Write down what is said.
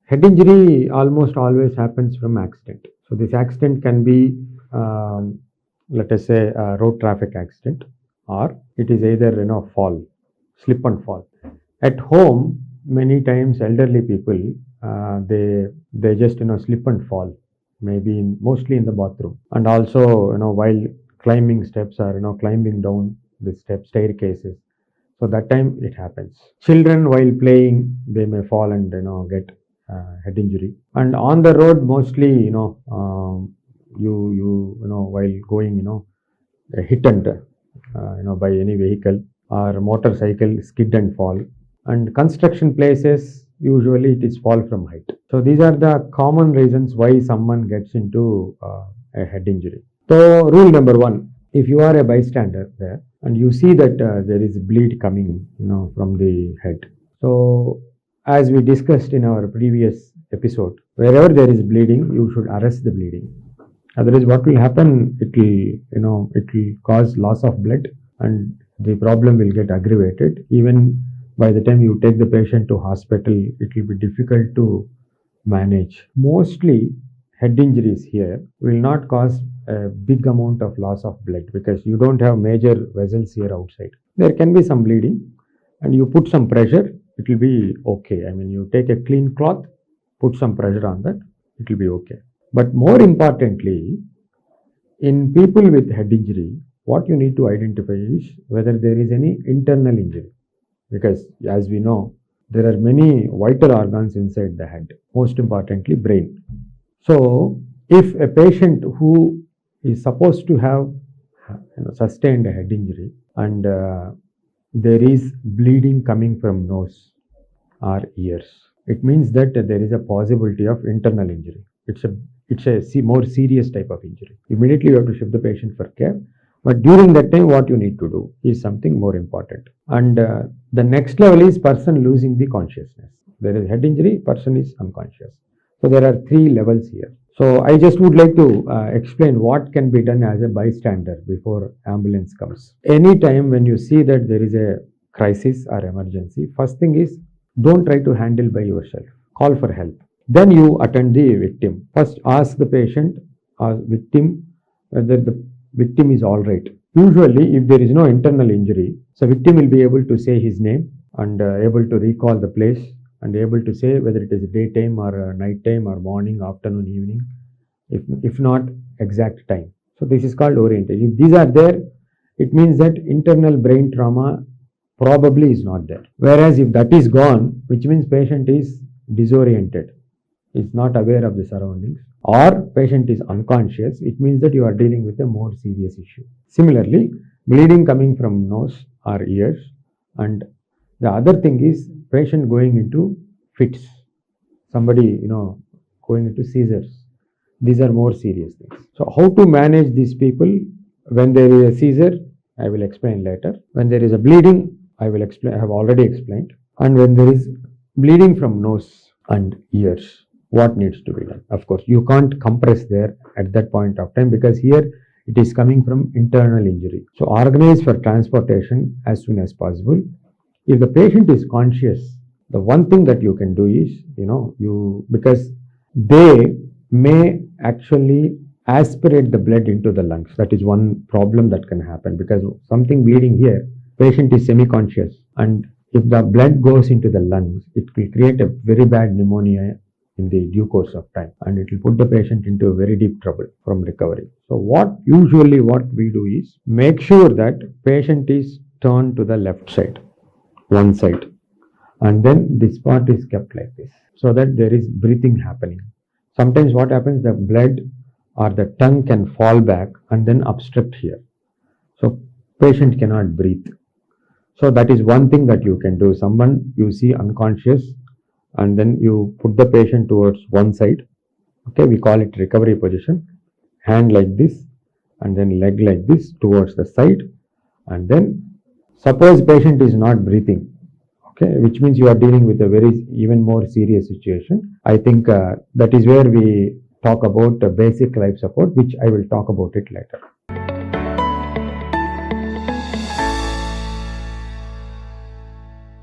Head injury almost always happens from accident. So this accident can be, let us say, a road traffic accident, or it is either fall, slip and fall. At home, many times elderly people they just slip and fall, maybe mostly in the bathroom, and also while climbing steps or climbing down the staircases. So that time it happens. Children while playing they may fall and get head injury. And on the road mostly while going hit and by any vehicle or motorcycle, skid and fall. And construction places usually it is fall from height. So these are the common reasons why someone gets into a head injury. So rule number one: if you are a bystander there and you see that there is bleed coming from the head, so as we discussed in our previous episode, wherever there is bleeding, you should arrest the bleeding. Otherwise, what will happen? It will cause loss of blood, and the problem will get aggravated. Even by the time you take the patient to hospital, it will be difficult to manage. Mostly, head injuries here will not cause a big amount of loss of blood because you don't have major vessels here outside. There can be some bleeding, and you put some pressure, it will be okay. I mean, you take a clean cloth, put some pressure on that, it will be okay. But more importantly, in people with head injury, what you need to identify is whether there is any internal injury. Because as we know, there are many vital organs inside the head, most importantly brain. So if a patient who is supposed to have sustained a head injury and there is bleeding coming from nose or ears, it means that there is a possibility of internal injury. It's a more serious type of injury. Immediately you have to shift the patient for care. But during that time, what you need to do is something more important. And the next level is person losing the consciousness. There is head injury, person is unconscious. So there are 3 levels here. So I just would like to explain what can be done as a bystander before ambulance comes. Anytime when you see that there is a crisis or emergency, first thing is don't try to handle by yourself. Call for help. Then you attend the victim. First ask the patient or victim whether the victim is all right. Usually if there is no internal injury, so victim will be able to say his name and able to recall the place and able to say whether it is daytime or nighttime or morning, afternoon, evening, if not exact time. So this is called orientation. If these are there, it means that internal brain trauma probably is not there. Whereas if that is gone, which means patient is disoriented, is not aware of the surroundings, or patient is unconscious, it means that you are dealing with a more serious issue. Similarly, bleeding coming from nose or ears, and the other thing is patient going into fits, somebody going into seizures. These are more serious things. So how to manage these people? When there is a seizure, I will explain later. When there is a bleeding, I will explain. I have already explained. And when there is bleeding from nose and ears, what needs to be done? Of course, you can't compress there at that point of time because here it is coming from internal injury. So organize for transportation as soon as possible. If the patient is conscious, the one thing that you can do is, because they may actually aspirate the blood into the lungs. That is one problem that can happen because something bleeding here, patient is semi-conscious, and if the blood goes into the lungs, it will create a very bad pneumonia in the due course of time, and it will put the patient into very deep trouble from recovery. So what we do is make sure that patient is turned to the left side, one side, and then this part is kept like this so that there is breathing happening. Sometimes what happens, the blood or the tongue can fall back and then obstruct here. So patient cannot breathe. So that is one thing that you can do. Someone you see unconscious and then you put the patient towards one side. Okay, we call it recovery position. Hand like this and then leg like this towards the side. And then suppose patient is not breathing. Okay, which means you are dealing with a very even more serious situation. I think that is where we talk about basic life support, which I will talk about it later.